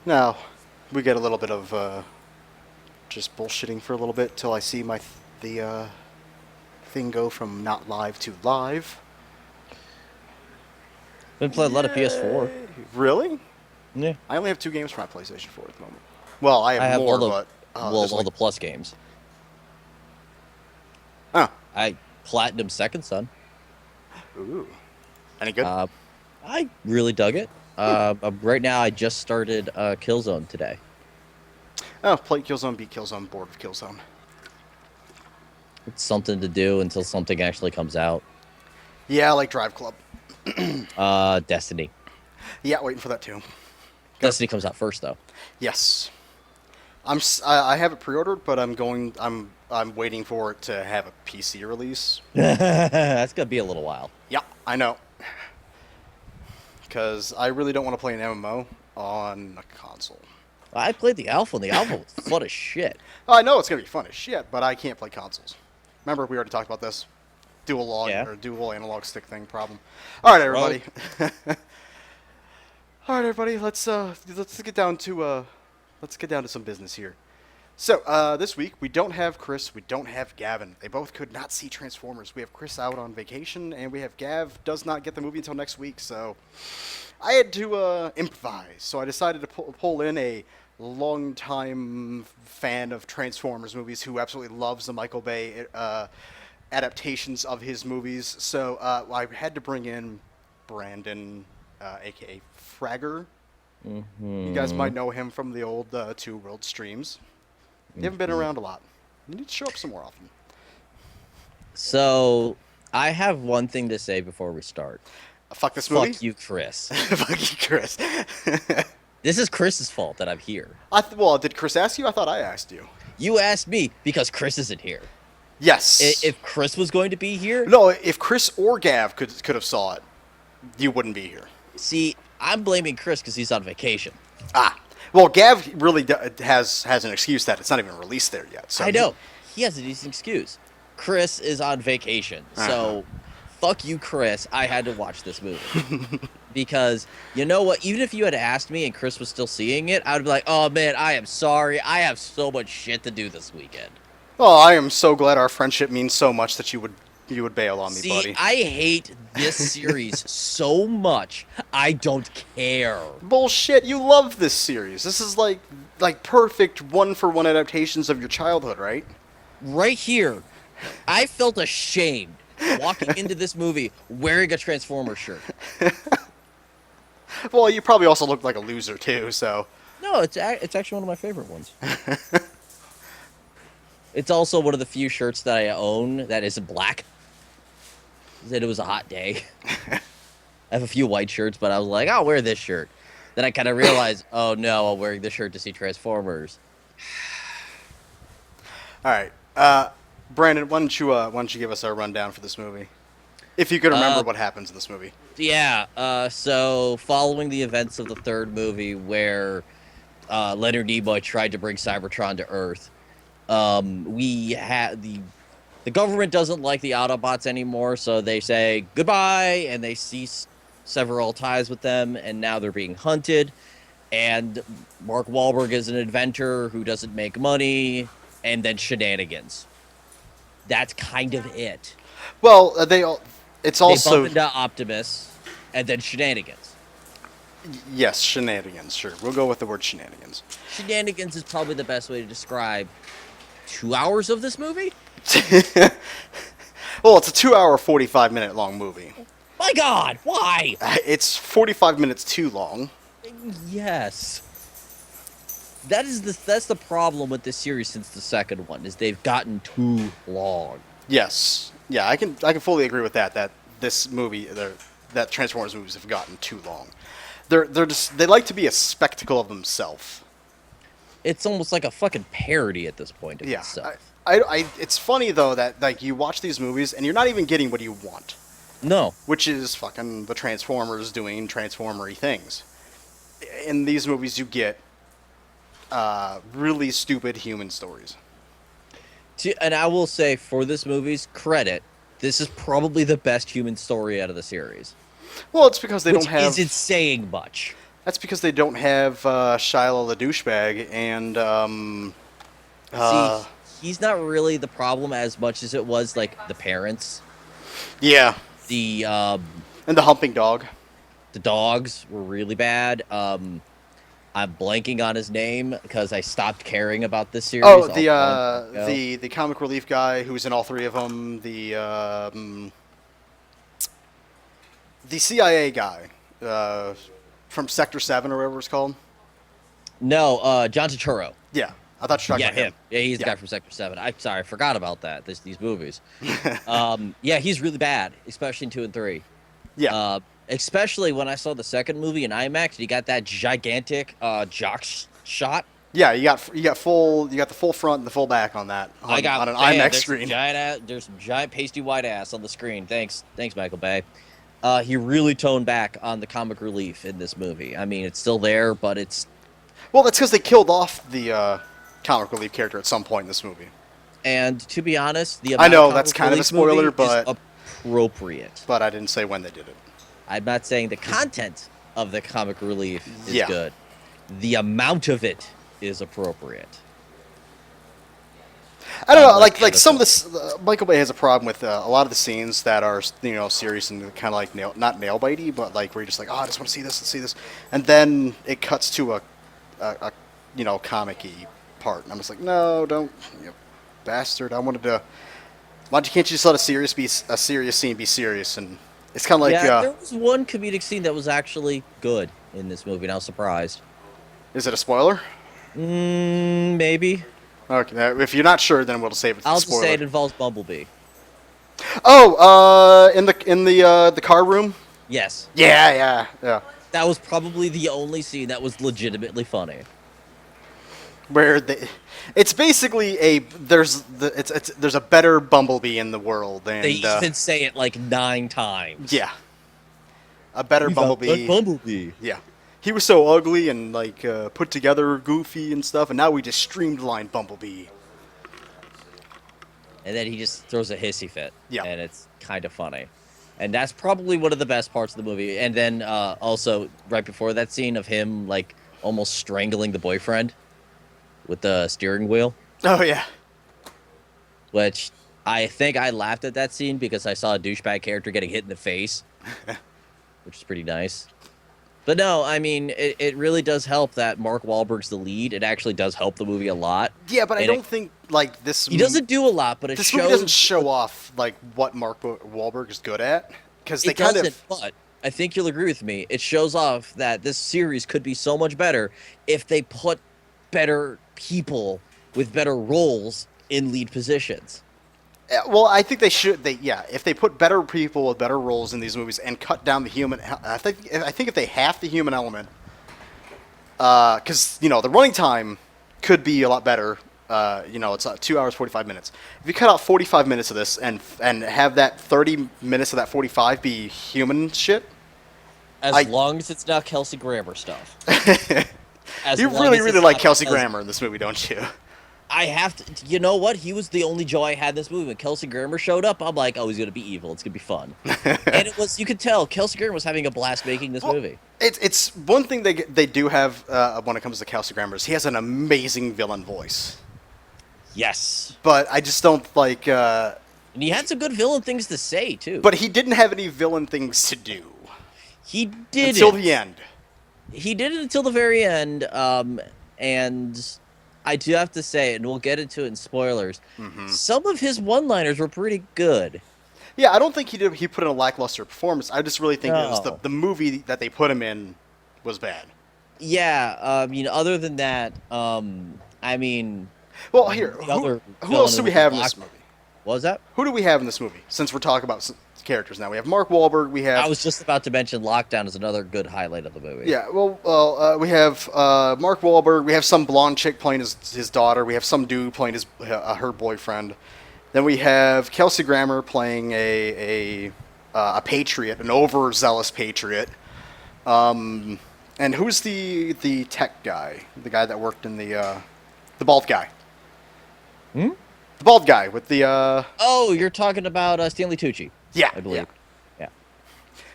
Now, we get a little bit of just bullshitting for a little bit till I see the thing go from not live to live. Been playing a lot of PS4. Yay! Really? Yeah. I only have 2 games for my PlayStation 4 at the moment. Well, I have I have all more, the but well, there's all like the Plus games. oh, I platinum Second Son. ooh, any good? Uh, I really dug it. Right now I just started Killzone today. Oh, play Killzone, beat Killzone, bored of Killzone. It's something to do until something actually comes out. Yeah, I like Drive Club. Destiny. Yeah, waiting for that too. Got Destiny comes out first though. yes. I have it pre-ordered, but I'm waiting for it to have a PC release. That's gonna be a little while. Yeah, I know. Because I really don't want to play an MMO on a console. I played the alpha, and the alpha was fun as shit. I know it's gonna be fun as shit, but I can't play consoles. Remember, we already talked about this dual log Yeah, or dual analog stick thing problem. All right, bro. everybody. All right, everybody. Let's get down to some business here. So this week we don't have Chris, we don't have Gavin. They both could not see Transformers. We have Chris out on vacation, and we have Gav does not get the movie until next week. So I had to improvise. So I decided to pull in a longtime fan of Transformers movies who absolutely loves the Michael Bay adaptations of his movies. So I had to bring in Brandon, aka Fragger. You guys Hmm. might know him from the old Two World streams. You haven't been around a lot. You need to show up some more often. So I have one thing to say before we start. Fuck this movie. Fuck you, Chris. Fuck you, Chris. This is Chris's fault that I'm here. Well, did Chris ask you? I thought I asked you. You asked me because Chris isn't here. Yes. If Chris was going to be here, No, if Chris or Gav could have saw it, you wouldn't be here. see, I'm blaming Chris because he's on vacation. Ah. Well, Gav really has an excuse that it's not even released there yet. So I know. He has a decent excuse. Chris is on vacation. So, fuck you, Chris. I had to watch this movie. Because, you know what? Even if you had asked me and Chris was still seeing it, I would be like, oh, man, I am sorry. I have so much shit to do this weekend. Oh, I am so glad our friendship means so much that you would bail on me, See, buddy. I hate this series so much. I don't care. Bullshit! You love this series. This is like perfect one-for-one adaptations of your childhood, right? Right here, I felt ashamed walking into this movie wearing a Transformer shirt. Well, you probably also look like a loser too. So No, it's actually one of my favorite ones. It's also one of the few shirts that I own that isn't black. Said it was a hot day. I have a few white shirts, but I was like, I'll wear this shirt. Then I kind of realized, oh no, I'm wearing this shirt to see Transformers. all right, Brandon, why don't you give us our rundown for this movie, if you could remember Uh, what happens in this movie? yeah. So following the events of the third movie, where Leonard Nimoy tried to bring Cybertron to Earth, we had the government doesn't like the Autobots anymore, so they say goodbye and they cease several ties with them, and now they're being hunted. And Mark Wahlberg is an inventor who doesn't make money, and then shenanigans. That's kind of it. Well, it's They bump also into Optimus, and then shenanigans. yes, shenanigans. Sure, we'll go with the word shenanigans. Shenanigans is probably the best way to describe 2 hours of this movie. Well, it's a 2-hour, 45-minute long movie. My God, why? It's 45 minutes too long. Yes. That's the problem with this series since the second one is they've gotten too long. Yes, yeah, I can fully agree with that. That this movie, that Transformers movies have gotten too long. They like to be a spectacle of themselves. It's almost like a fucking parody at this point of Yeah, itself. it's funny though that like you watch these movies and you're not even getting what you want, No. which is fucking the Transformers doing Transformery things. In these movies, you get really stupid human stories. And I will say, for this movie's credit, this is probably the best human story out of the series. Well, it's because they Which don't have isn't saying much. That's because they don't have Shiloh the douchebag and See, uh, he's not really the problem as much as it was like the parents. yeah, The and the humping dog. the dogs were really bad. I'm blanking on his name because I stopped caring about this Oh, series a long time ago. the comic relief guy who's in all three of them. The CIA guy from Sector 7 or whatever it's called. No, John Turturro. Yeah, I thought you were Yeah, talking about him. Yeah, he's the Yeah. guy from Sector 7. I'm sorry, I forgot about that. These movies. Yeah, he's really bad, especially in 2 and 3. Yeah. Especially when I saw the second movie in IMAX, and you got that gigantic shot. Yeah, you got the full front and the full back on that on an man, IMAX screen. There's some giant pasty white ass on the screen. Thanks, Michael Bay. He really toned back on the comic relief in this movie. I mean, it's still there, but it's Well, that's because they killed off the comic relief character at some point in this movie. and to be honest, the I amount know of that's comic kind of a relief spoiler, movie but is appropriate. I didn't say when they did it. I'm not saying the content of the comic relief is Yeah. good. The amount of it is appropriate. I don't know, Unlike the like other some of this, Michael Bay has a problem with a lot of the scenes that are serious and kind of like not nail bitey, but like where you're just like, oh, I just want to see this, and then it cuts to a comic-y part, and I'm just like, no, don't, bastard. Can't you just let a serious scene be serious? And it's kind of like, Yeah, there was one comedic scene that was actually good in this movie, and I was surprised. is it a spoiler? Maybe. Okay, if you're not sure, then we'll save it for I'll the just spoiler. say it involves Bumblebee. Oh, in the car room. Yes. Yeah. That was probably the only scene that was legitimately funny. Where it's basically there's a better Bumblebee in the world, and They even say it like 9 times. yeah, a better We found Bumblebee. that Bumblebee. Yeah, he was so ugly and like put together, goofy and stuff, and now we just streamlined Bumblebee. And then he just throws a hissy fit. Yeah. And it's kind of funny. And that's probably one of the best parts of the movie. And then also, right before that scene of him, like, almost strangling the boyfriend with the steering wheel, Oh yeah, which I think I laughed at that scene because I saw a douchebag character getting hit in the face, which is pretty nice. But no, I mean, it really does help that Mark Wahlberg's the lead. It actually does help the movie a lot. yeah, but I And don't think like this. He doesn't do a lot, but it This shows. movie doesn't show off like what Mark Wahlberg is good at, because they It kind doesn't, of. but I think you'll agree with me. It shows off that this series could be so much better if they put better people with better roles in lead positions. Well, I think they should. If they put better people with better roles in these movies and cut down the human, I think if they half the human element, because the running time could be a lot better. It's 2 hours 45 minutes. If you cut out 45 minutes of this and have that 30 minutes of that 45 be human shit, As long as it's not Kelsey Grammer stuff. As you long really as really it's like not Kelsey Grammer in this movie, don't you? I have to. You know what? He was the only joy I had in this movie. When Kelsey Grammer showed up, I'm like, oh, he's gonna be evil. It's gonna be fun. And it was. You could tell Kelsey Grammer was having a blast making this movie. It's one thing they do have when it comes to Kelsey Grammer is he has an amazing villain voice. Yes. But I just don't like. And he had some good villain things to say too. But he didn't have any villain things to do he did until the end. He did it until the very end. And I do have to say, and we'll get into it in spoilers. Mm-hmm. Some of his one-liners were pretty good. Yeah, I don't think he put in a lackluster performance. I just really think it was No. the movie that they put him in was bad. Yeah. Other than that, I mean, Well, here, the other who else do we villain have in was this movie? what was that? Who do we have in this movie? Since we're talking about characters now, we have Mark Wahlberg. We have I was just about to mention Lockdown as another good highlight of the movie. yeah. Well, we have Mark Wahlberg. We have some blonde chick playing his daughter. We have some dude playing her boyfriend. Then we have Kelsey Grammer playing a patriot, an overzealous patriot. And who's the tech guy? The guy that worked in the bald guy. Hmm? The bald guy with the Oh, you're talking about Stanley Tucci. yeah, I believe. Yeah.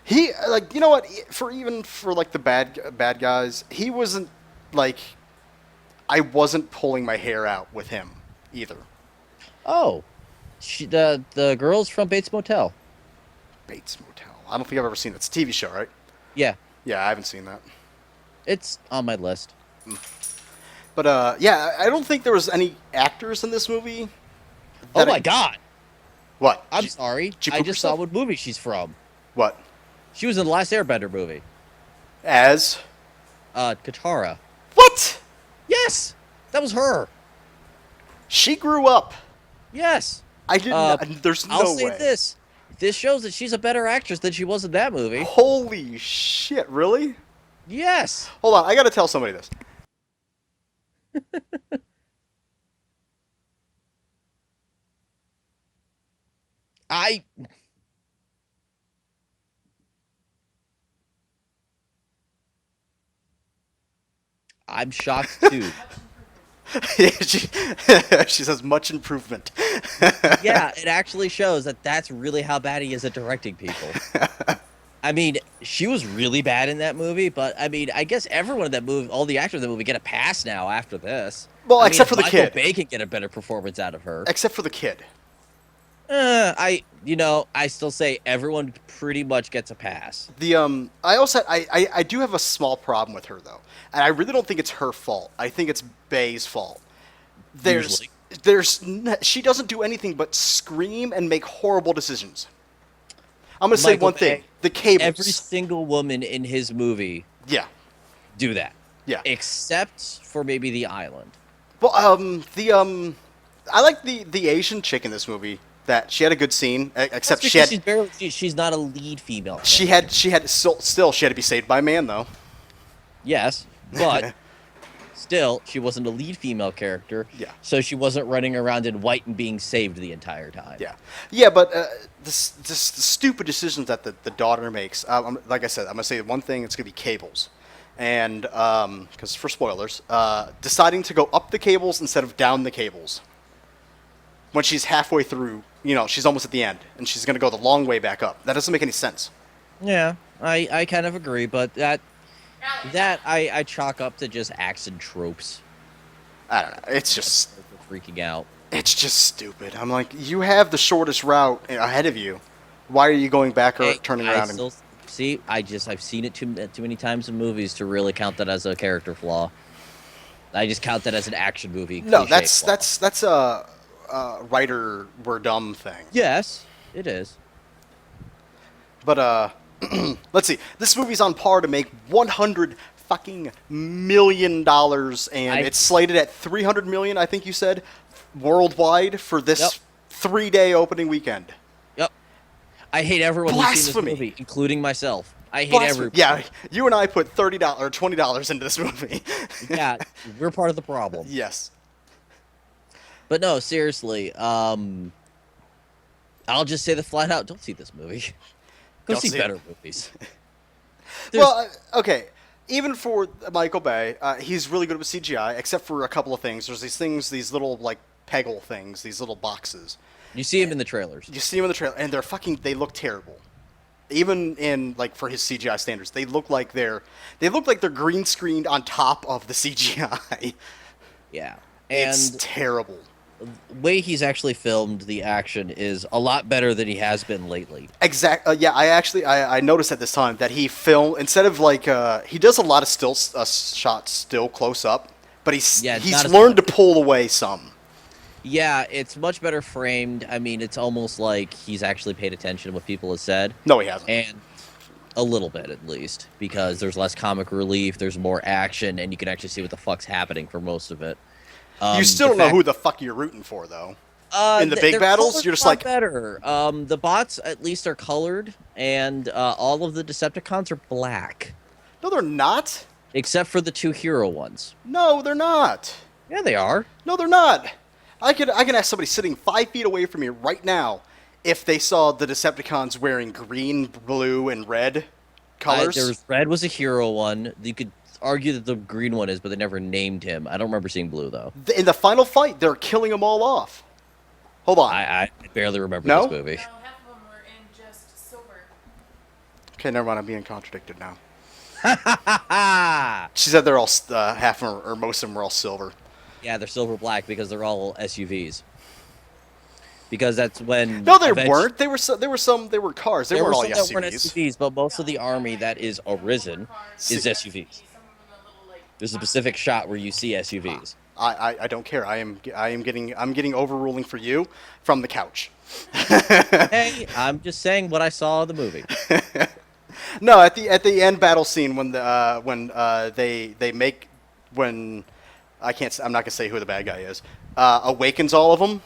He like you know what? For even for like the bad guys, he wasn't like I wasn't pulling my hair out with him either. Oh, the girls from Bates Motel. Bates Motel. I don't think I've ever seen that. It's a TV show, right? Yeah, Yeah, I haven't seen that. it's on my list. But yeah, I don't think there was any actors in this movie. Oh my God! What? I'm sorry. Did you I poop just yourself? saw what movie she's from. What? She was in the last Airbender movie. As? Katara. What? Yes, that was her. She grew up. Yes. I didn't. There's no way. I'll say this. This shows that she's a better actress than she was in that movie. Holy shit! Really? Yes. Hold on, I gotta tell somebody this. I. I'm shocked too. she, she says much improvement. Yeah, it actually shows that that's really how bad he is at directing people. I mean, she was really bad in that movie, but I mean, I guess everyone in that movie, all the actors in the movie, get a pass now after this. Well, I except mean, for the Michael kid. Bay can get a better performance out of her. Except for the kid. I still say everyone pretty much gets a pass. I also I do have a small problem with her though, and I really don't think it's her fault. I think it's Bay's fault. Usually. She doesn't do anything but scream and make horrible decisions. I'm gonna say Michael one thing: Bay, the cables. Every single woman in his movie Yeah, do that. yeah. Except for maybe the island. Well, I like the Asian chick in this movie. That she had a good scene, except That's she had because she's not a lead female. she had still she had to be saved by a man though. Yes, but still, she wasn't a lead female character. Yeah. So she wasn't running around in white and being saved the entire time. Yeah, yeah, but the stupid decisions that the daughter makes. Like I said, I'm gonna say one thing. It's gonna be cables, and because for spoilers, deciding to go up the cables instead of down the cables. When she's halfway through, she's almost at the end, and she's gonna go the long way back up. That doesn't make any sense. Yeah, I kind of agree, but that I chalk up to just accent tropes. I don't know. It's just Freaking out. It's just stupid. I'm like, you have the shortest route ahead of you. Why are you going back or turning around? I've seen it too many times in movies to really count that as a character flaw. I just count that as an action movie. No, cliche flaw. that's a writer we're dumb thing. Yes, it is. But let's see. This movie's on par to make $100 fucking million, and it's slated at 300 million. I think you said worldwide for this 3-day opening weekend. Yep. I hate everyone who's seen this Blasphemy. movie, including myself. I hate everyone. Yeah, you and I put $30 or $20 into this movie. Yeah, we're part of the problem. Yes. But no, seriously. I'll just say the flat out: don't see this movie. Go Don't see see better it. movies. Well, okay. Even for Michael Bay, he's really good with CGI, except for a couple of things. There's these little like peggle things, these little boxes. You see him in the trailers. You see them in the trailer, and they look terrible. Even in like for his CGI standards, they look like they're green screened on top of the CGI. Yeah, It's and terrible. the way he's actually filmed the action is a lot better than he has been lately. Yeah, I noticed at this time that he filmed instead of like he does a lot of still shots still close up, but he's learned to pull away some. Yeah, it's much better framed. I mean, it's almost like he's actually paid attention to what people have said. No, he hasn't. And a little bit, at least, because there's less comic relief, there's more action, and you can actually see what the fuck's happening for most of it. You still don't know who the fuck you're rooting for, though. In the big battles, you're just like better. The bots at least are colored, and all of the Decepticons are black, No, they're not. except for the two hero ones. No, they're not. Yeah, they are. No, they're not. I can ask somebody sitting 5 feet away from me right now if they saw the Decepticons wearing green, blue, and red colors. Red was a hero one. You could argue that the green one is, but they never named him. I don't remember seeing blue though. In the final fight, they're killing them all off. Hold on. I barely remember No? this movie. No, half of them were in just silver. Okay, never mind. I'm being contradicted now. Yeah, She said they're all half of them, or most of them were all silver. they're silver black because they're all SUVs. Because that's when No, they eventually weren't. They were. They were cars. They there were weren't all some that weren't SUVs. SUVs, but most of the army that is arisen is See, SUVs. There's a specific shot where you see SUVs. I don't care. I'm getting overruling for you from the couch. Hey, I'm just saying what I saw in the movie. No, at the end battle scene when they make when I'm not gonna say who the bad guy is awakens all of them.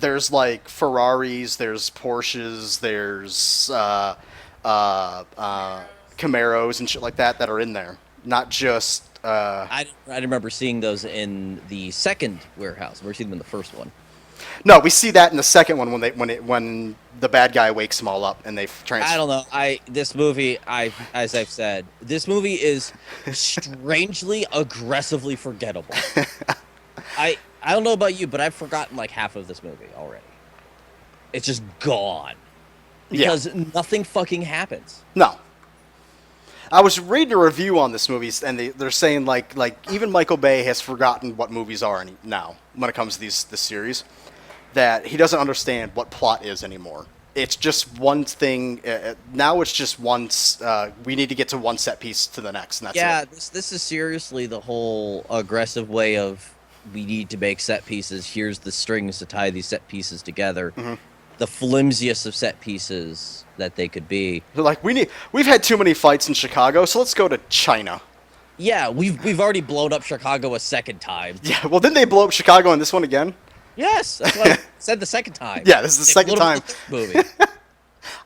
There's like Ferraris, there's Porsches, there's Camaros and shit like that are in there. Not just. I remember seeing those in the second warehouse. We're seeing them in the first one. No, we see that in the second one when the bad guy wakes them all up and they I don't know. This movie, as I've said, this movie is strangely aggressively forgettable. I don't know about you, but I've forgotten like half of this movie already. It's just gone because nothing fucking happens. No. I was reading a review on this movie, and they're saying like even Michael Bay has forgotten what movies are now when it comes to this series, that he doesn't understand what plot is anymore. It's just one thing. Now it's just once we need to get to one set piece to the next, and that's it. This is seriously the whole aggressive way of we need to make set pieces. Here's the strings to tie these set pieces together. Mm-hmm. The flimsiest of set pieces that they could be. They're like, we've had too many fights in Chicago, so let's go to China. Yeah, we've already blown up Chicago a second time. Yeah, well, didn't they blow up Chicago in this one again? Yes, that's what I said the second time. Yeah, this is the second time. Movie.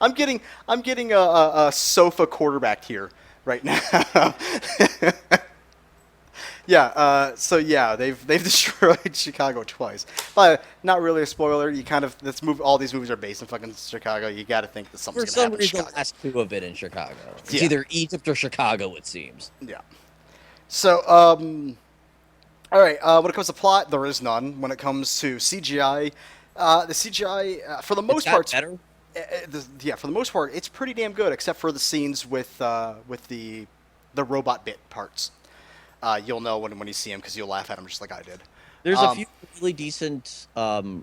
I'm getting a sofa quarterback here right now. Yeah, so yeah, they've destroyed Chicago twice. But not really a spoiler. You kind of all these movies are based in fucking Chicago. You got to think that something's For gonna some happen in reason, Chicago. the last two have been in Chicago. It's Yeah. either Egypt or Chicago, it seems. Yeah. So all right. When it comes to plot, there is none. When it comes to CGI, the CGI for the most part, better. For the most part, it's pretty damn good, except for the scenes with the robot bit parts. You'll know when you see him because you'll laugh at him just like I did. There's a few really decent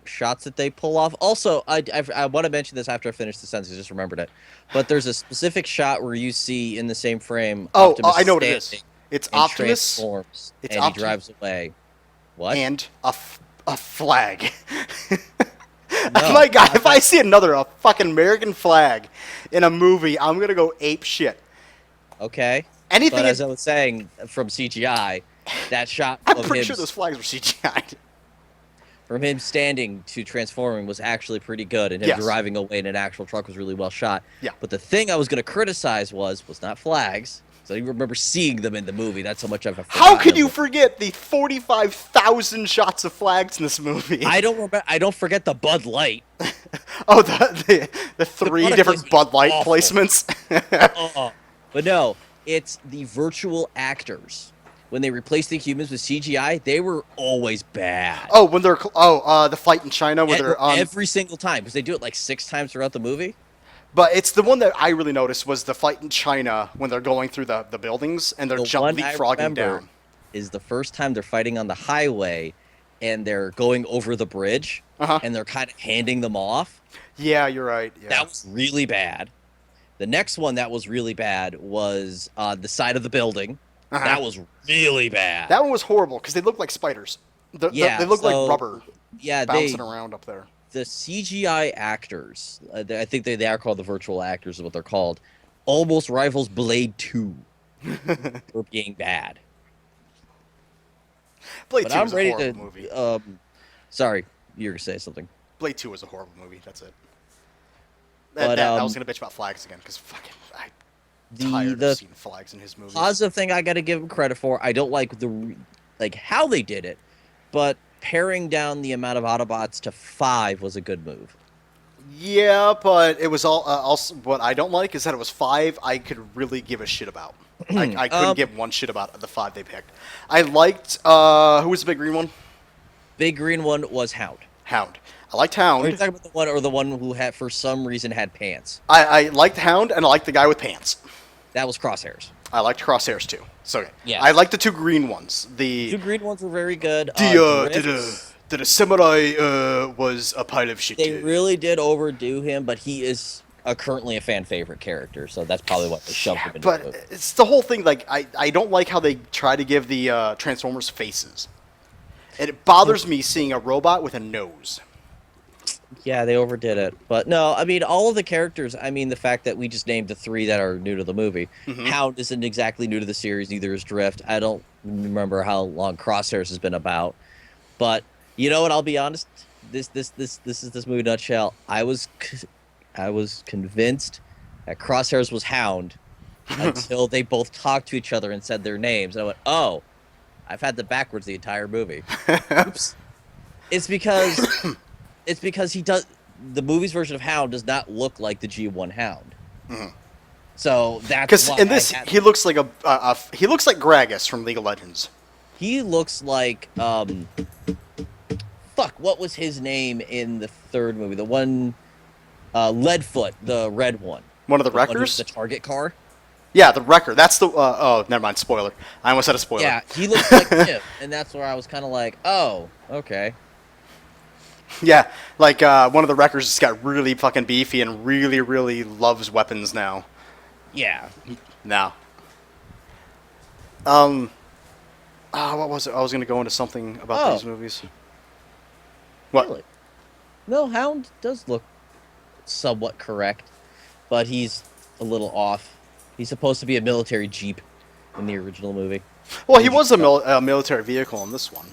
shots that they pull off. Also, I want to mention this after I finish the sentence. I just remembered it. But there's a specific shot where you see in the same frame. Optimus I know what it is. It's and Optimus. Transforms, It's and he drives away. What? And a flag. No, My God, if I see a fucking American flag in a movie, I'm gonna go ape shit. Okay. Anything. But as I was saying, from CGI, that shot I'm of pretty him sure those flags were CGI'd. from him standing to transforming was actually pretty good, and him Yes. driving away in an actual truck was really well shot. Yeah. But the thing I was going to criticize was not flags. So I even remember seeing them in the movie. That's how much I've forgotten. How could you of them. forget the 45,000 shots of flags in this movie? I don't remember. I don't forget the Bud Light. Oh, the three product different placement Bud Light awful. placements. But no, it's the virtual actors. When they replaced the humans with CGI, they were always bad. Oh, when they're the fight in China where they're on. Every single time, because they do it like 6 times throughout the movie. But it's the one that I really noticed was the fight in China when they're going through the buildings and they're leapfrogging down. Is the first time they're fighting on the highway and they're going over the bridge and they're kind of handing them off. Yeah, you're right. Yeah. That was really bad. The next one that was really bad was the side of the building. That was really bad. That one was horrible because they look like spiders. They look like rubber. Yeah, bouncing around up there. The CGI actors, I think they are called the virtual actors is what they're called, almost rivals Blade 2 for being bad. Blade But 2 I'm was a ready horrible to. movie. Sorry, you were gonna say something. Blade 2 was a horrible movie. That's it. But, I was gonna bitch about flags again because fucking I'm tired of seeing flags in his movies. Positive thing I got to give them credit for. I don't like how they did it, but paring down the amount of Autobots to 5 was a good move. Yeah, but it was all. Also, what I don't like is that it was 5 I could really give a shit about. I couldn't give one shit about the 5 they picked. I liked who was the big green one? Big green one was Hound. Hound. I liked Or are you Hound. talking about the one who had for some reason had pants? I liked Hound, and I liked the guy with pants. That was Crosshairs. I liked Crosshairs too. So okay. I Yes. liked the two green ones. The The two green ones were very good. the Drift, the samurai was a pile of shit. they really did overdo him, but he is currently a fan favorite character, so that's probably what they shoved him into the But movie. it's the whole thing. Like I don't like how they try to give the Transformers faces. And it bothers me seeing a robot with a nose. Yeah, they overdid it. But no, I mean, all of the characters, I mean, the fact that we just named the three that are new to the movie. Hound isn't exactly new to the series, neither is Drift. I don't remember how long Crosshairs has been about. But you know what, I'll be honest. This is this movie nutshell. I was convinced that Crosshairs was Hound until they both talked to each other and said their names. And I went, oh, I've had the backwards the entire movie. Oops. It's because he does the movie's version of Hound does not look like the G1 Hound. So that's Because why in this, he looks like he looks like Gragas from League of Legends. he looks like fuck, what was his name in the third movie? The one Leadfoot, the red one. One of the The one who's wreckers. the target car. Yeah, the wrecker. That's the. Oh, never mind. Spoiler. I almost said a spoiler. Yeah, he looks like him, and that's where I was kind of like, oh, okay. Yeah, like one of the wreckers just got really fucking beefy and really, really loves weapons now. Yeah. Now. What was it? I was gonna go into something about these movies. What? Really? No, Hound does look somewhat correct, but he's a little off. He's supposed to be a military jeep in the original movie. Well, he was a military vehicle in this one.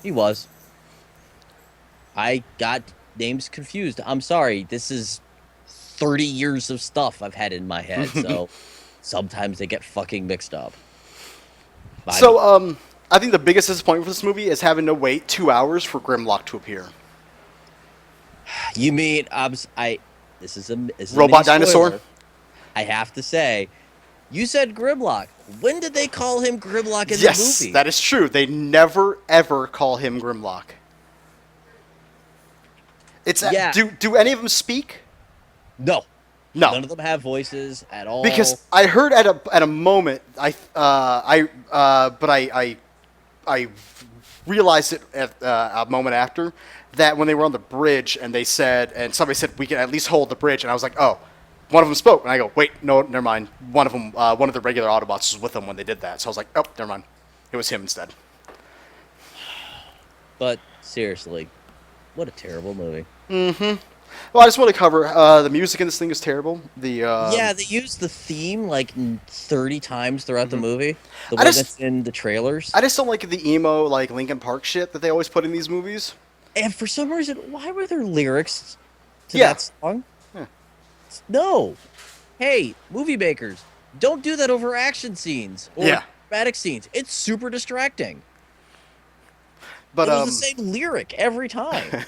He was. I got names confused. I'm sorry. This is 30 years of stuff I've had in my head, so sometimes they get fucking mixed up. So, I think the biggest disappointment for this movie is having to wait 2 hours for Grimlock to appear. You mean this is a Robot mini spoiler. dinosaur? I have to say, you said Grimlock. When did they call him Grimlock in the Yes, movie? that is true. They never ever call him Grimlock. It's Yeah. Do any of them speak? No. No. None of them have voices at all. Because I heard at a moment I realized it at a moment after that when they were on the bridge and they said and somebody said we can at least hold the bridge and I was like, oh, one of them spoke and I go, wait, no, never mind. One of them, one of the regular Autobots was with them when they did that. So I was like, oh, never mind. It was him instead. But seriously, what a terrible movie. Well, I just want to cover the music in this thing is terrible. Yeah, they used the theme like 30 times throughout the movie. The I one just- that's in the trailers. I just don't like the emo like Linkin Park shit that they always put in these movies. And for some reason, why were there lyrics to Yeah. that song? Yeah. No. Hey, movie makers, don't do that over action scenes or Yeah. dramatic scenes. It's super distracting. But It was the same lyric every time.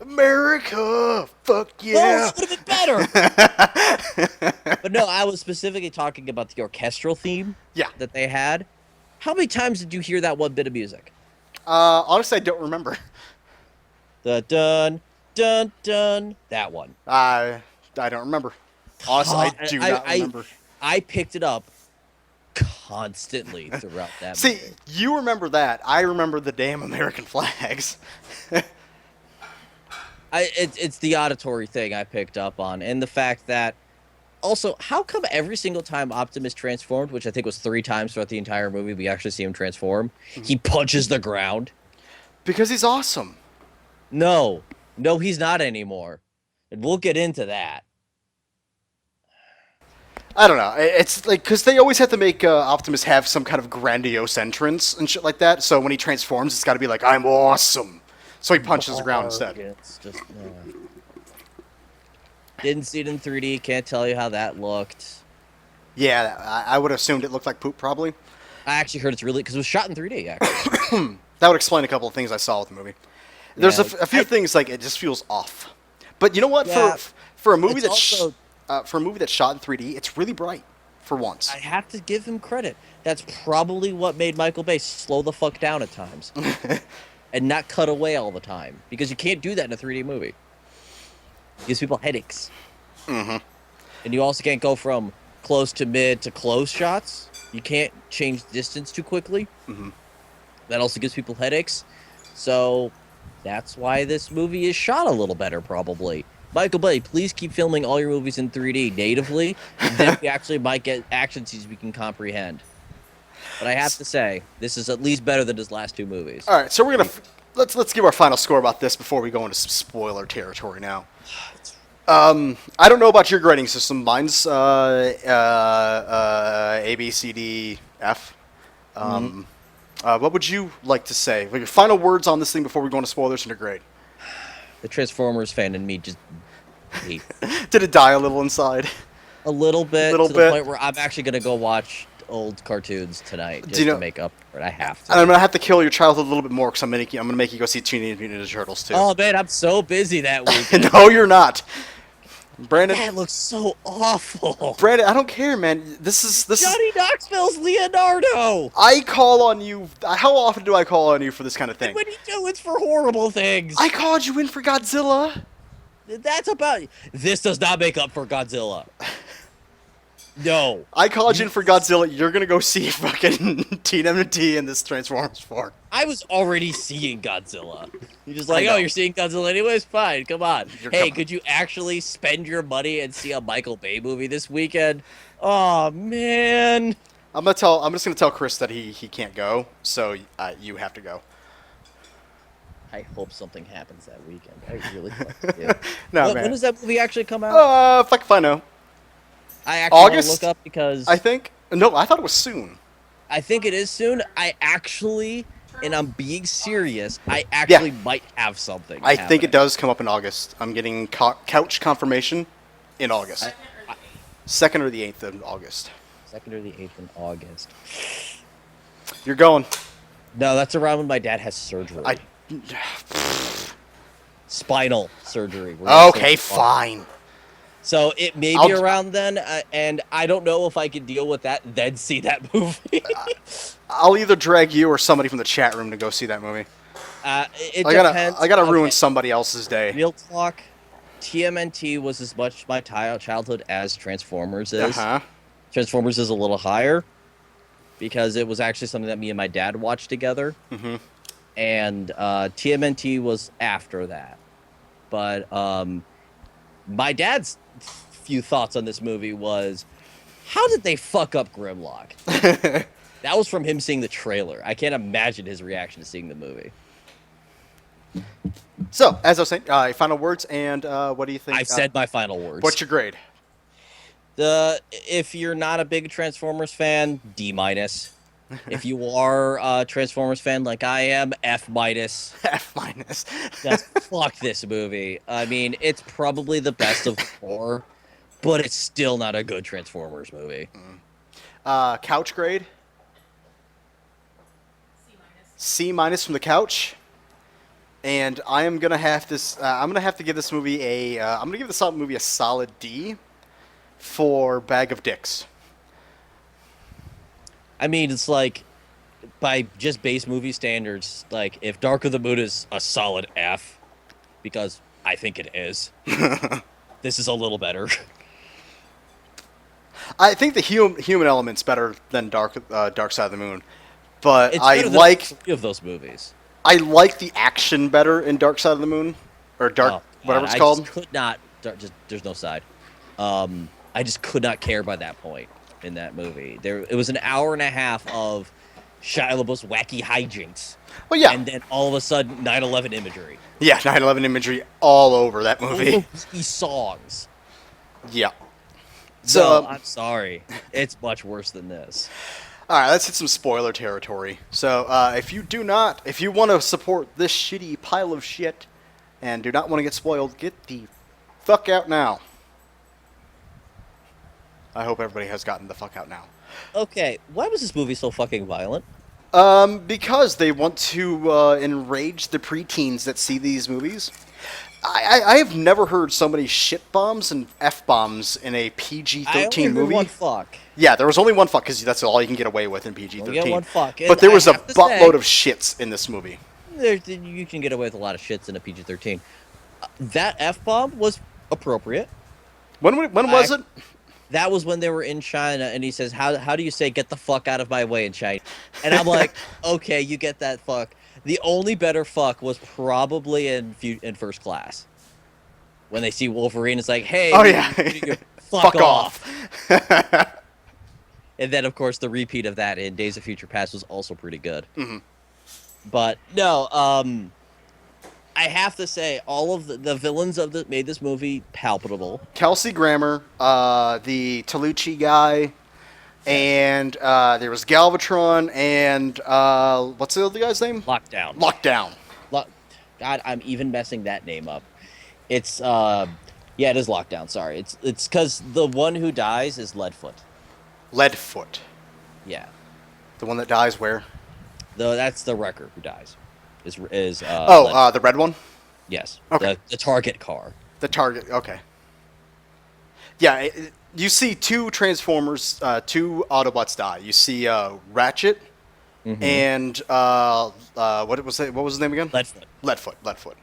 America, fuck No, yeah. it would have been better. But no, I was specifically talking about the orchestral theme Yeah. that they had. How many times did you hear that one bit of music? Honestly, I don't remember. The dun dun dun. That one. I don't remember. Honestly, I do not remember. I picked it up constantly throughout that See, movie. you remember that. I remember the damn American flags. It's the auditory thing I picked up on, and the fact that also, how come every single time Optimus transformed, which I think was 3 times throughout the entire movie, we actually see him transform, he punches the ground? Because he's awesome. No, he's not anymore, and we'll get into that. I don't know. It's like because they always have to make Optimus have some kind of grandiose entrance and shit like that. So when he transforms, it's got to be like, "I'm awesome." So he punches the ground instead. It's just didn't see it in 3D. Can't tell you how that looked. Yeah, I would have assumed it looked like poop. Probably. I actually heard it's really because it was shot in 3D. Actually, That would explain a couple of things I saw with the movie. There's Yeah, a few things like it just feels off. But you know what? Yeah, For a movie it's that's also- for a movie that's shot in 3D, it's really bright for once. I have to give him credit. That's probably what made Michael Bay slow the fuck down at times. and not cut away all the time because you can't do that in a 3D movie. It gives people headaches. Mm-hmm. And you also can't go from close to mid to close shots. You can't change distance too quickly. Mm-hmm. That also gives people headaches. So that's why this movie is shot a little better, probably. Michael Bay, please keep filming all your movies in 3D natively. Then we actually might get action scenes we can comprehend. But I have to say, this is at least better than his last two movies. All right, so we're gonna let's give our final score about this before we go into some spoiler territory now. I don't know about your grading system. Mine's A, B, C, D, F. What would you like to say? Like your final words on this thing before we go into spoilers and your grade. The Transformers fan in me just hates Did it die a little inside? a little bit Little to bit. the point where I'm actually gonna go watch old cartoons tonight just you know- to make up for it. I have to. And I'm gonna have to kill your childhood a little bit more because I'm gonna make you go see Teenage Mutant Ninja Turtles too. Oh man, I'm so busy that week. No, you're not, Brandon. That looks so awful. Brandon, I don't care, man. This is Johnny Knoxville's Leonardo. I call on you. How often do I call on you for this kind of thing? When you do, it's for horrible things. I called you in for Godzilla. That's about. This does not make up for Godzilla. No. I called you in for Godzilla. You're gonna go see fucking TMNT in this Transformers 4. I was already seeing Godzilla. You're just I like, know. oh, you're seeing Godzilla anyways? Fine, come on. You're Hey, coming. could you actually spend your money and see a Michael Bay movie this weekend? Oh man. I'm just gonna tell Chris that he can't go. So you have to go. I hope something happens that weekend. I really fucking do. No, when, man. when does that movie actually come out? Fuck if I know. I actually want to August? look up because I think. No, I thought it was soon. I think it is soon. I actually, and I'm being serious, I actually might have something. I think it happening. does come up in August. I'm getting couch confirmation in August. 2nd or the 8th of August. 2nd or the 8th in August. You're going. No, that's around when my dad has surgery. Spinal surgery. We're gonna Okay, say- fine. So it may be I'll- around then, and I don't know if I can deal with that, then see that movie. I'll either drag you or somebody from the chat room to go see that movie. It I depends. gotta ruin Okay, somebody else's day. Real talk, TMNT was as much my childhood as Transformers is. Uh-huh. Transformers is a little higher because it was actually something that me and my dad watched together. Mm-hmm. And TMNT was after that. But my dad's few thoughts on this movie was, how did they fuck up Grimlock? That was from him seeing the trailer. I can't imagine his reaction to seeing the movie. So, as I was saying, final words, and what do you think? I've said my final words. What's your grade? If you're not a big Transformers fan, D-. If you are a Transformers fan like I am, F-. F minus. Just fuck this movie. I mean, it's probably the best of the four, but it's still not a good Transformers movie. Couch grade? C minus from the couch. And I am gonna have this. I'm gonna have to give this movie a. I'm gonna give this movie a solid D for Bag of Dicks. I mean, it's like, by just base movie standards, like, if Dark of the Moon is a solid F, because I think it is, this is a little better. I think the human element's better than Dark Side of the Moon, but It's I better than like three of those movies. I like the action better in Dark Side of the Moon, or Dark Oh, whatever God, it's I called. just could not. There's no side. I just could not care by that point in that movie. It was an hour and a half of Shia LaBeouf's wacky hijinks, Well, yeah, and then all of a sudden 9/11 imagery. yeah, 9/11 imagery all over that movie. These songs. Yeah. So So, I'm sorry, it's much worse than this. all right, let's hit some spoiler territory. So, if you want to support this shitty pile of shit, and do not want to get spoiled, get the fuck out now. I hope everybody has gotten the fuck out now. Okay, why was this movie so fucking violent? Because they want to enrage the preteens that see these movies. I have never heard so many shit bombs and F bombs in a I PG-13 only heard movie. one fuck. Yeah, there was only one fuck because that's all you can get away with in Only PG-13. got one fuck. But and there was I a have to buttload say, of shits in this movie. You can get away with a lot of shits in a PG-13. That F-bomb was appropriate. When was it? That was when they were in China, and he says, how do you say get the fuck out of my way in China? And I'm like, okay, you get that fuck. The only better fuck was probably in First Class. When they see Wolverine, it's like, hey, Oh yeah, fuck fuck off. And then, of course, the repeat of that in Days of Future Past was also pretty good. Mm-hmm. But no, I have to say, all of the villains made this movie palpable. Kelsey Grammer, the Tolucci guy, and there was Galvatron, and what's the other guy's name? Lockdown. Lockdown. God, I'm even messing that name up. It's yeah, it is Lockdown. Sorry, it's because the one who dies is Leadfoot. Leadfoot. Yeah, The one that dies where? that's the wrecker who dies. Is the red one? yes. Okay. The target car. The target, okay. Yeah, you see two Transformers, two Autobots die. You see Ratchet and what was his name again? Leadfoot.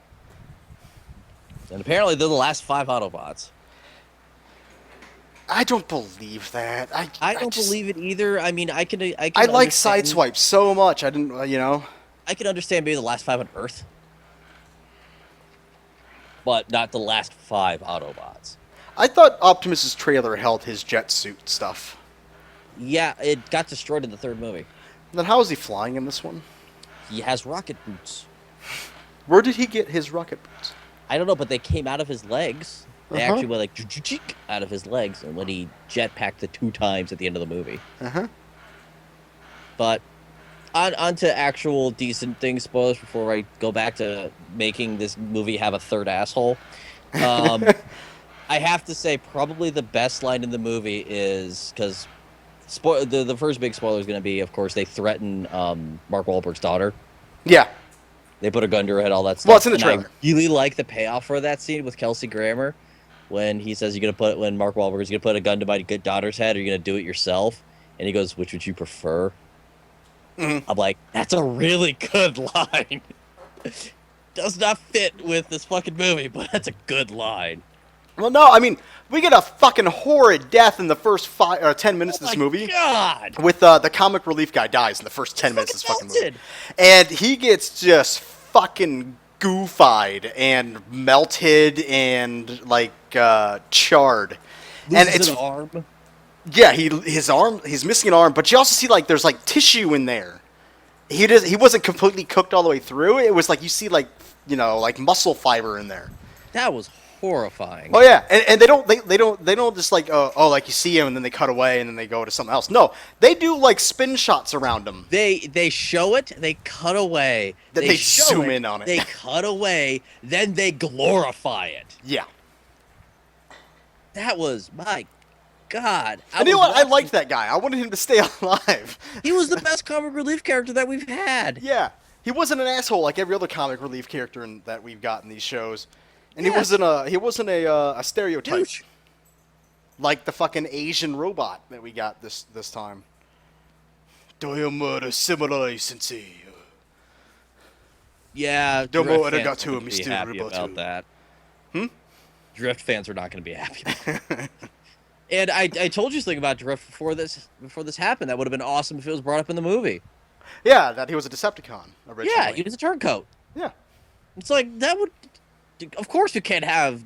And apparently they're the last 5 Autobots. I don't believe that. I don't believe it either. I mean, I like Sideswipe so much. I didn't, I can understand maybe the last 5 on Earth, but not the last 5 Autobots. I thought Optimus's trailer held his jet suit stuff. Yeah, it got destroyed in the 3rd movie. Then how is he flying in this one? He has rocket boots. Where did he get his rocket boots? I don't know, but they came out of his legs. They actually went like out of his legs, and when he jetpacked the 2 times at the end of the movie. But on to actual decent things, spoilers, before I go back to making this movie have a 3rd asshole. I have to say, probably the best line in the movie is, because the first big spoiler is going to be, of course, they threaten Mark Wahlberg's daughter. Yeah. They put a gun to her head, all that stuff. Well, it's in the trailer. I really like the payoff for that scene with Kelsey Grammer, when he says when Mark Wahlberg is going to put a gun to my good daughter's head, are you going to do it yourself? And he goes, which would you prefer? I'm like, that's a really good line. Does not fit with this fucking movie, but that's a good line. Well, no, I mean, we get a fucking horrid death in the first 5 or 10 minutes of this movie. God! With the comic relief guy dies in the first 10 minutes of this fucking movie. And he gets just fucking goofied and melted and, like, charred. Loses and it's an arm. Yeah, he's missing an arm, but you also see, like, there's, like, tissue in there. He wasn't completely cooked all the way through. It was like, you see, like, like muscle fiber in there. That was horrifying. Oh yeah, and they don't just like like you see him and then they cut away and then they go to something else. No, they do like spin shots around him. They show it, they cut away. Then they zoom in on it. They cut away, then they glorify it. Yeah. That was, my God. And you know what? I liked that guy. I wanted him to stay alive. He was the best comic relief character that we've had. Yeah. He wasn't an asshole like every other comic relief character that we've got in these shows. And he wasn't a stereotype. Douche. Like the fucking Asian robot that we got this time. Doyomu samurai sensei. Yeah, Domo Drift arigato, fans are gonna be Mr. happy Roboto. about that. Drift fans are not going to be happy about it. And I told you something about Drift before this happened. That would have been awesome if it was brought up in the movie. Yeah, that he was a Decepticon originally. Yeah, he was a turncoat. Yeah. It's like, that would... Of course you can't have,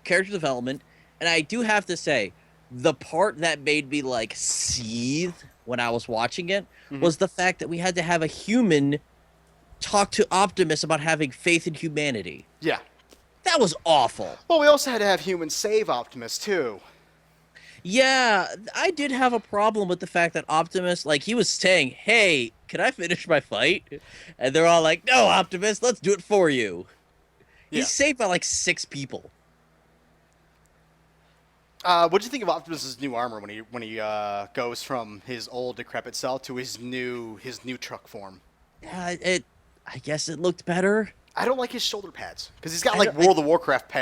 character development. And I do have to say, the part that made me, like, seethe when I was watching it was the fact that we had to have a human talk to Optimus about having faith in humanity. Yeah. That was awful. Well, we also had to have humans save Optimus, too. Yeah, I did have a problem with the fact that Optimus, like, he was saying, hey, can I finish my fight? And they're all like, no, Optimus, let's do it for you. Yeah. He's saved by, like, 6 people. What did you think of Optimus's new armor when he goes from his old decrepit self to his new truck form? I guess it looked better. I don't like his shoulder pads because he's got like World of Warcraft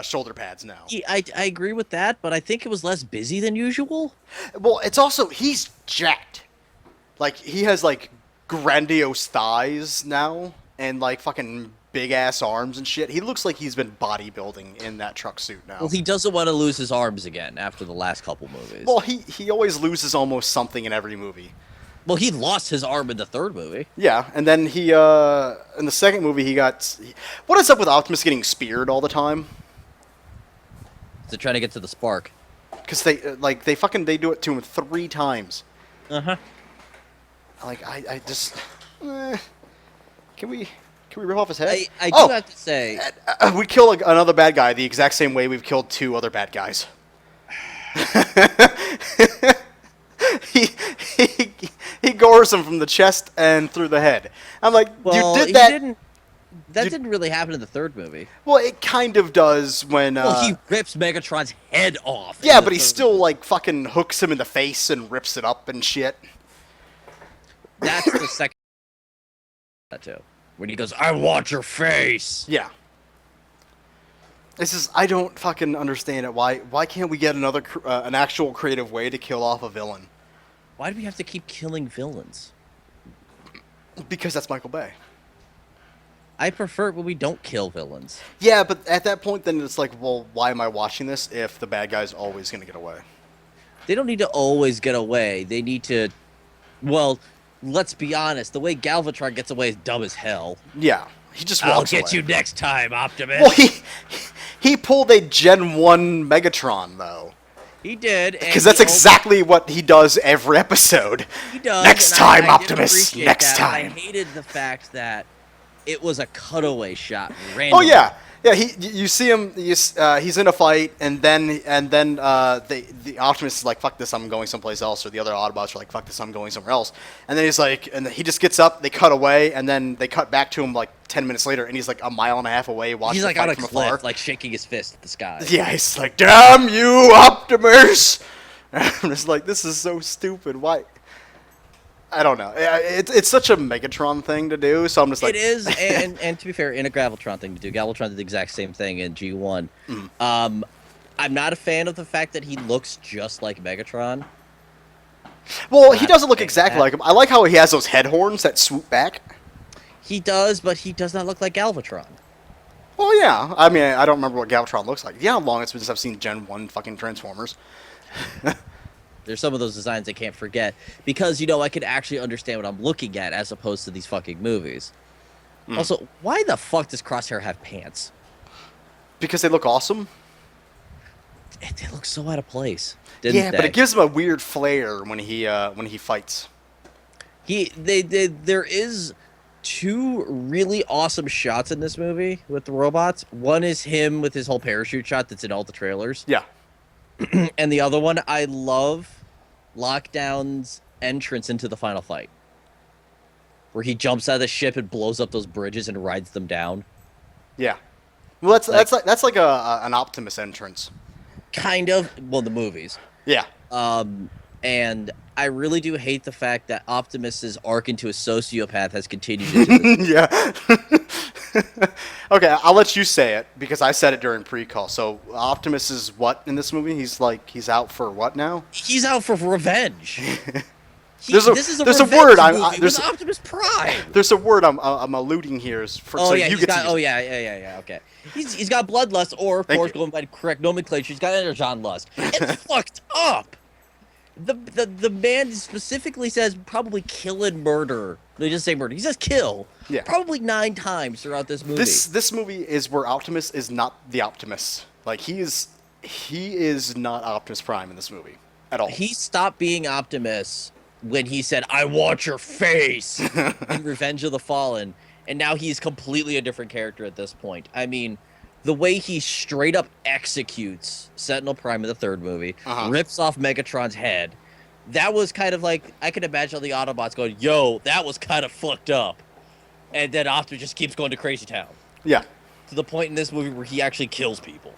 shoulder pads now. I agree with that, but I think it was less busy than usual. Well, it's also he's jacked. Like he has like grandiose thighs now. and like fucking big ass arms and shit. He looks like he's been bodybuilding in that truck suit now. Well, he doesn't want to lose his arms again after the last couple movies. Well, he always loses almost something in every movie. Well, he lost his arm in the third movie. Yeah, and then he in the second movie he got. What is up with Optimus getting speared all the time? To try to get to the spark. Because they do it to him 3 times. Uh-huh. Like I just can we rip off his head? I do have to say, we kill another bad guy the exact same way we've killed 2 other bad guys. he, he he gores him from the chest and through the head. I'm like, well, you did that. That didn't really happen in the third movie. Well, it kind of does when. Well, he rips Megatron's head off. Yeah, but he still like fucking hooks him in the face and rips it up and shit. That's the second. That too. When he goes, "I want your face." Yeah. This is I don't fucking understand it. Why can't we get an actual creative way to kill off a villain? Why do we have to keep killing villains? Because that's Michael Bay. I prefer it when we don't kill villains. Yeah, but at that point, then it's like, well, why am I watching this if the bad guy's always going to get away? They don't need to always get away. They need to... Well, let's be honest. The way Galvatron gets away is dumb as hell. Yeah, he just I'll walks get away. you next time, Optimus. Well, he pulled a Gen 1 Megatron, though. He did. Because that's exactly what he does every episode. He does. Next time, Optimus. Next that, time. I hated the fact that it was a cutaway shot randomly. Oh yeah, yeah. You see him. He's in a fight, and then the Optimus is like, "Fuck this, I'm going someplace else," or the other Autobots are like, "Fuck this, I'm going somewhere else." And then he's like, and he just gets up. They cut away, and then they cut back to him like 10 minutes later, and he's like a mile and a half away watching. He's like the fight on a from cliff, afar. like shaking his fist at the sky. Yeah, he's like, "Damn you, Optimus!" I'm just like, this is so stupid. Why? I don't know. It's such a Megatron thing to do, so I'm just like... It is, and to be fair, in a Graveltron thing to do. Galvatron did the exact same thing in G1. I'm not a fan of the fact that he looks just like Megatron. Well, he doesn't look exactly like him. I like how he has those head horns that swoop back. He does, but he does not look like Galvatron. Well, yeah. I mean, I don't remember what Galvatron looks like. Yeah, how long it's been since I've seen Gen 1 fucking Transformers. There's some of those designs I can't forget. Because, you know, I can actually understand what I'm looking at as opposed to these fucking movies. Also, why the fuck does Crosshair have pants? Because they look awesome? They look so out of place. Yeah, but it gives him a weird flair when he fights. There is 2 really awesome shots in this movie with the robots. One is him with his whole parachute shot that's in all the trailers. Yeah. And the other one, I love Lockdown's entrance into the final fight. Where he jumps out of the ship and blows up those bridges and rides them down. Yeah. Well, that's like an Optimus entrance. Kind of. Well, the movies. Yeah. And I really do hate the fact that Optimus's arc into a sociopath has continued into this. Yeah. Okay, I'll let you say it because I said it during pre-call. So Optimus is what in this movie? He's out for what now? He's out for revenge. There's a word. There's Optimus Prime. There's a word I'm alluding here. Okay. He's got bloodlust, or of course, going by the correct nomenclature, he's got energon lust. It's fucked up. The man specifically says probably kill and murder. They just say murder. He says kill. Yeah. Probably 9 times throughout this movie. This movie is where Optimus is not the Optimus. Like he is not Optimus Prime in this movie at all. He stopped being Optimus when he said, "I want your face" in Revenge of the Fallen, and now he's completely a different character at this point. I mean, the way he straight up executes Sentinel Prime in the third movie, rips off Megatron's head, that was kind of like, I can imagine all the Autobots going, "Yo, that was kind of fucked up." And then Optimus just keeps going to Crazy Town. Yeah. To the point in this movie where he actually kills people.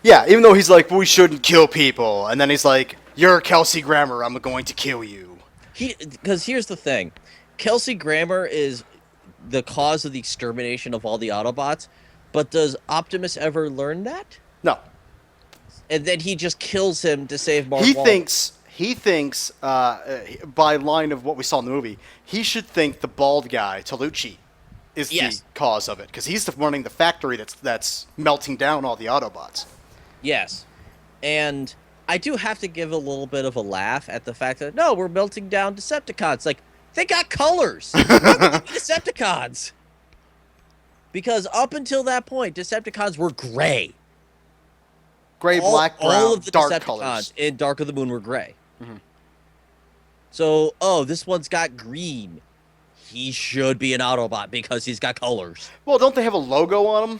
Yeah, even though he's like, we shouldn't kill people. And then he's like, you're Kelsey Grammer, I'm going to kill you. Because here's the thing. Kelsey Grammer is the cause of the extermination of all the Autobots. But does Optimus ever learn that? No. And then he just kills him to save Mark He Wahlberg. he thinks, by line of what we saw in the movie, he should think the bald guy, Tolucci, is Yes. the cause of it because he's running the factory that's melting down all the Autobots. Yes. And I do have to give a little bit of a laugh at the fact that, no, we're melting down Decepticons. Like, they got colors. Why would they be Decepticons? Because up until that point, Decepticons were gray. Gray, black, brown, all of the dark Decepticons colors. in Dark of the Moon were gray. Mhm. So, oh, this one's got green. He should be an Autobot because he's got colors. Well, don't they have a logo on them?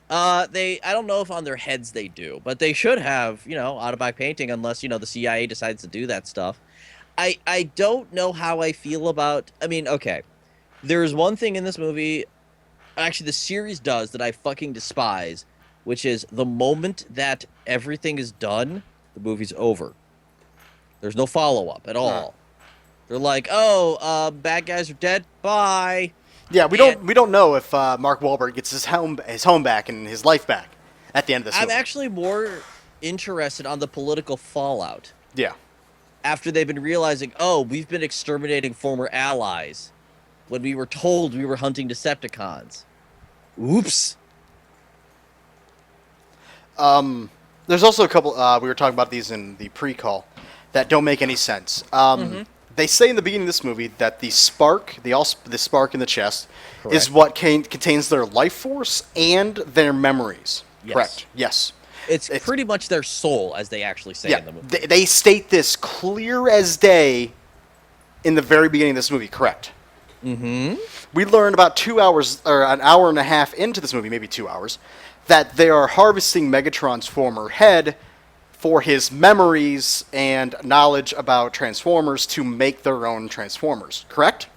I don't know if on their heads they do, but they should have, Autobot painting unless, the CIA decides to do that stuff. I don't know how I feel about, okay. There's one thing in this movie, actually the series does, that I fucking despise, which is the moment that everything is done, the movie's over. There's no follow-up at all. They're like, oh, bad guys are dead, bye. Yeah, we don't know if Mark Wahlberg gets his home back and his life back at the end of this I'm movie. actually more interested on the political fallout. Yeah. After they've been realizing, oh, we've been exterminating former allies when we were told we were hunting Decepticons. Oops. There's also a couple, we were talking about these in the pre-call, that don't make any sense. They say in the beginning of this movie that the spark, the spark in the chest, is Correct. what contains their life force and their memories. Yes. Correct. Yes. It's pretty much their soul, as they actually say Yeah. in the movie. They state this clear as day in the very beginning of this movie. Correct. Mm-hmm. We learn about 2 hours, or an hour and a half into this movie, maybe 2 hours, that they are harvesting Megatron's former head for his memories and knowledge about Transformers to make their own Transformers. Correct?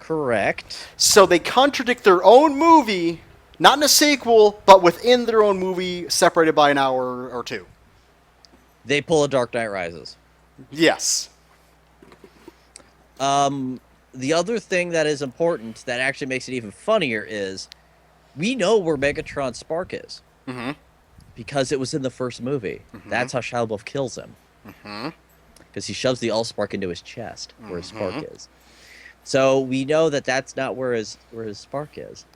Correct. So they contradict their own movie, not in a sequel, but within their own movie, separated by an hour or two. They pull a Dark Knight Rises. Yes. The other thing that is important that actually makes it even funnier is we know where Megatron's spark is. Mm-hmm. Because it was in the first movie. Mhm. That's how Shia LaBeouf kills him. Mm-hmm. Because he shoves the Allspark into his chest, where his spark is. So we know that that's not where his spark is.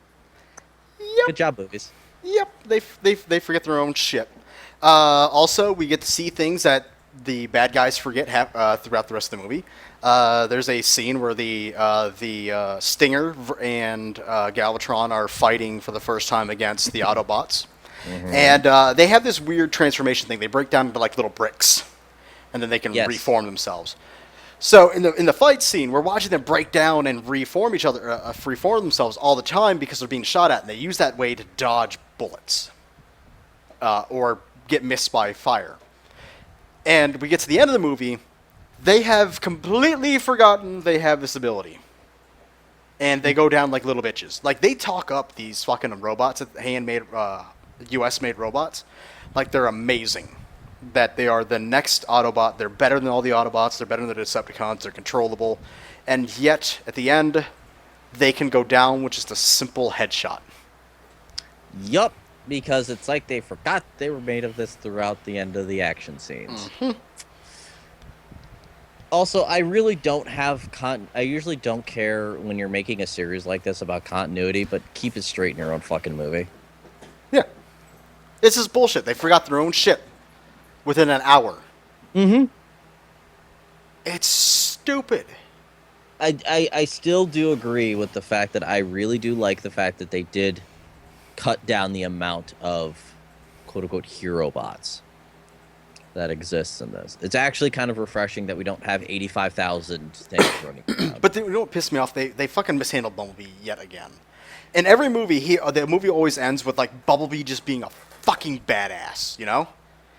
Yep. Good job, movies. Yep. They forget their own shit. Also, we get to see things that the bad guys forget throughout the rest of the movie. There's a scene where the Stinger and Galvatron are fighting for the first time against the Autobots. Mm-hmm. And they have this weird transformation thing. They break down into like little bricks, and then they can Yes. reform themselves. So in the fight scene, we're watching them break down and reform each other, reform themselves all the time because they're being shot at, and they use that way to dodge bullets or get missed by fire. And we get to the end of the movie, they have completely forgotten they have this ability. And they go down like little bitches. Like, they talk up these fucking robots, handmade, US-made robots, like they're amazing. That they are the next Autobot. They're better than all the Autobots. They're better than the Decepticons. They're controllable. And yet, at the end, they can go down with just a simple headshot. Yup. Because it's like they forgot they were made of this throughout the end of the action scenes. Mm-hmm. Also, I really don't have I usually don't care when you're making a series like this about continuity, but keep it straight in your own fucking movie. Yeah. This is bullshit. They forgot their own shit within an hour. Mm-hmm. It's stupid. I still do agree with the fact that I really do like the fact that they did cut down the amount of quote-unquote hero bots that exists in this. It's actually kind of refreshing that we don't have 85,000 things running around. But you know what pissed me off? They fucking mishandled Bumblebee yet again. In every movie, the movie always ends with like Bumblebee just being a fucking badass, you know?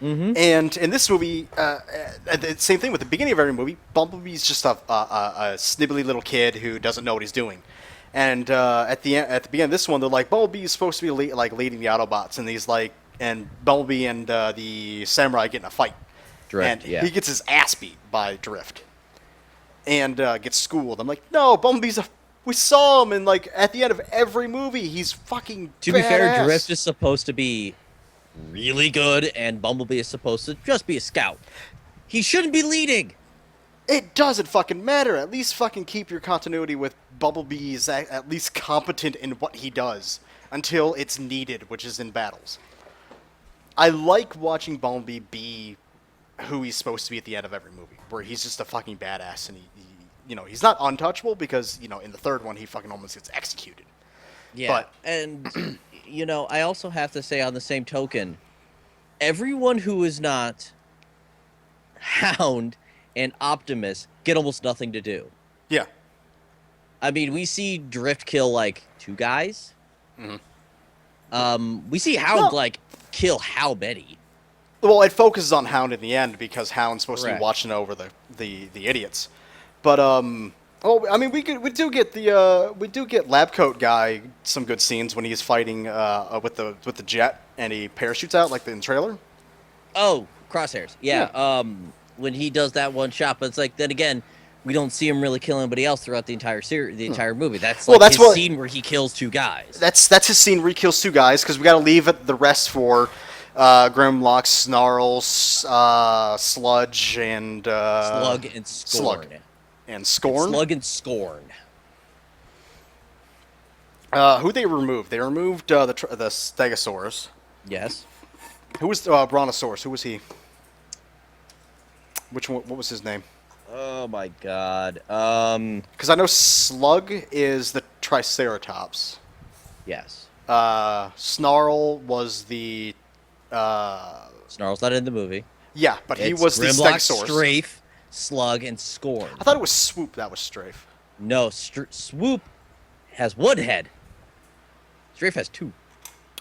Mm-hmm. And in this movie, the same thing with the beginning of every movie. Bumblebee's just a snibbly little kid who doesn't know what he's doing. And at the beginning of this one, they're like, Bumblebee is supposed to be leading the Autobots, and he's like, and Bumblebee and the Samurai get in a fight, Drift, and yeah. he gets his ass beat by Drift, and gets schooled. I'm like, no, Bumblebee's we saw him, and like at the end of every movie, he's fucking. To be fair, badass. Drift is supposed to be really good, and Bumblebee is supposed to just be a scout. He shouldn't be leading. It doesn't fucking matter. At least fucking keep your continuity with Bumblebee's at least competent in what he does until it's needed, which is in battles. I like watching Bumblebee be who he's supposed to be at the end of every movie, where he's just a fucking badass and he's not untouchable because in the third one he fucking almost gets executed. Yeah, But and I also have to say on the same token, everyone who is not Hound and Optimus get almost nothing to do. yeah, I mean, we see Drift kill like 2 guys. We see Hound No. like kill how many? well, it focuses on Hound in the end because Hound's supposed to be Correct. watching over the idiots. But I mean, we do get Lab Coat guy some good scenes when he's fighting with the jet and he parachutes out like in the trailer. Oh, Crosshairs. Yeah. When he does that one shot, but it's like then again, we don't see him really kill anybody else throughout the entire series, the entire movie. That's Well, like that's his what- scene where he kills 2 guys. That's his scene where he kills 2 guys because we got to leave the rest for Grimlock, Snarl, Sludge, and Slug and Scorn. Slug. And Scorn. Slug and Scorn. Who they removed? They removed the Stegosaurus. Yes. Who was Brontosaurus? Who was he? Which one? What was his name? Oh my god. Because I know Slug is the Triceratops. Yes. Snarl was the. Snarl's not in the movie. Yeah, but he It's was the Grimlock, Stegosaurus. Strafe, Slug, and Scorn. I thought it was Swoop that was Strafe. No, Swoop has 1 head. Strafe has 2.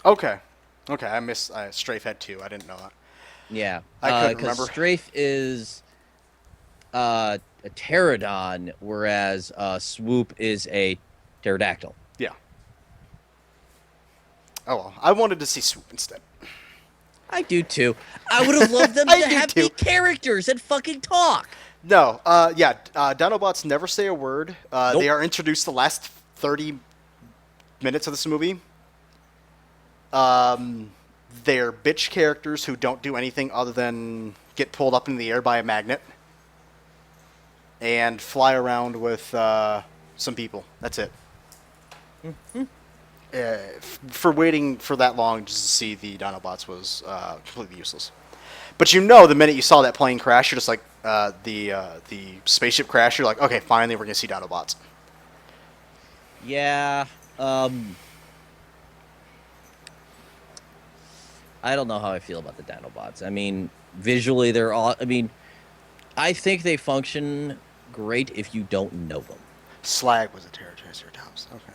Okay. I missed. Strafe had 2. I didn't know that. Yeah. I couldn't 'cause remember. Strafe is a pterodon, whereas Swoop is a pterodactyl. Yeah. Oh well, I wanted to see Swoop instead. I do too. I would have loved them I to do have too. be characters and fucking talk. No. Dinobots never say a word. Nope. They are introduced the last 30 minutes of this movie. They're bitch characters who don't do anything other than get pulled up in the air by a magnet and fly around with some people. That's it. For waiting for that long just to see the Dinobots was completely useless. But the minute you saw that plane crash, you're just like the spaceship crash. You're like, okay, finally we're gonna see Dinobots. Yeah. I don't know how I feel about the Dinobots. I mean, visually they're all. I mean, I think they function great if you don't know them. Slag was a Triceratops. Okay.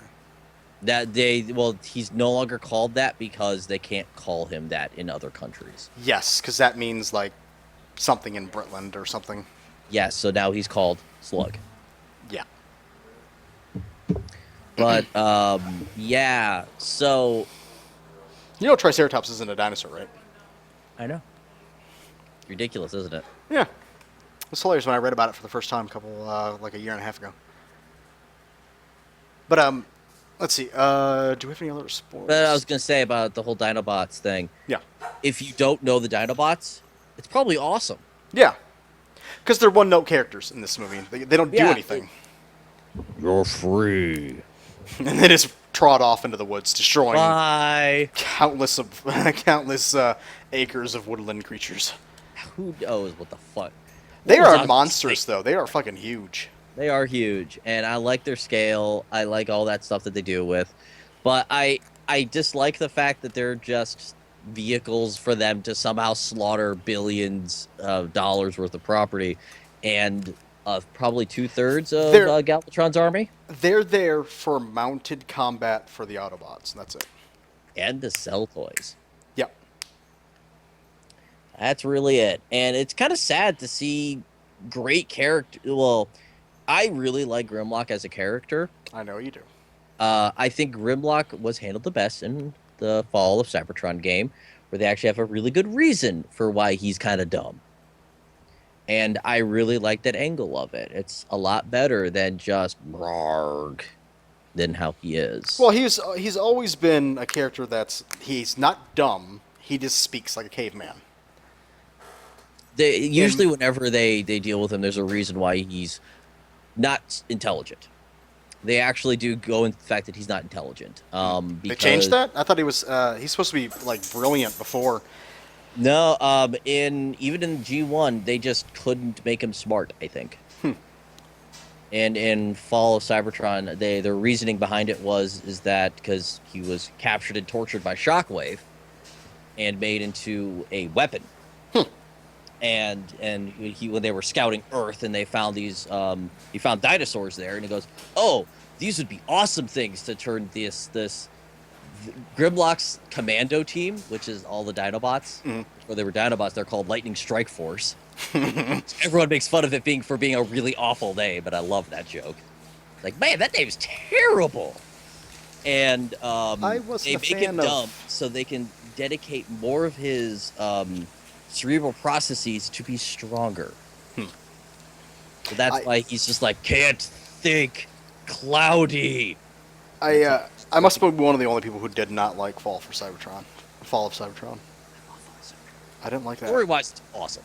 He's no longer called that because they can't call him that in other countries. Yes, because that means like something in Britland or something. Yes, so now he's called Slug. Yeah. But yeah, so Triceratops isn't a dinosaur, right? I know. Ridiculous, isn't it? Yeah. It was hilarious when I read about it for the first time like a year and a half ago. But let's see. Do we have any other sports? But I was gonna say about the whole Dinobots thing. Yeah. If you don't know the Dinobots, it's probably awesome. Yeah. Because they're one-note characters in this movie. They don't do Yeah. anything. You're free. And they just trot off into the woods, destroying Bye. countless acres of woodland creatures. Who knows what the fuck? They What was are I monsters, saying? though. They are fucking huge. They are huge, and I like their scale. I like all that stuff that they do with, but I dislike the fact that they're just vehicles for them to somehow slaughter billions of dollars worth of property, and probably 2/3 of They're- Galvatron's army, They're there for mounted combat for the Autobots, and that's it. and to sell toys. Yep. That's really it, and it's kind of sad to see great character. Well, I really like Grimlock as a character. I know you do. I think Grimlock was handled the best in the Fall of Cybertron game, where they actually have a really good reason for why he's kind of dumb. And I really like that angle of it. It's a lot better than just Brarg than how he is. Well, he's always been a character he's not dumb. He just speaks like a caveman. They And usually whenever they deal with him, there's a reason why he's not intelligent. They actually do go in the fact that he's not intelligent. they changed Because that. I thought he was. He's supposed to be like brilliant before. no, in even in G1, they just couldn't make him smart, I think. And in Fall of Cybertron, their reasoning behind it is that because he was captured and tortured by Shockwave and made into a weapon. And he when they were scouting Earth and they found these he found dinosaurs there and he goes, "Oh, these would be awesome things to turn this Grimlock's commando team, which is all the Dinobots, before they were Dinobots, they're called Lightning Strike Force." Everyone makes fun of it being a really awful name, but I love that joke. Like, man, that name's terrible. And I wasn't they a make him fan of. dumb so they can dedicate more of his cerebral processes to be stronger. So that's I why he's just like can't think, cloudy. I must have been one of the only people who did not like Fall for Cybertron. Fall of Cybertron. I didn't like that. Story wise, it's awesome.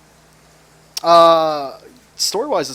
Story wise,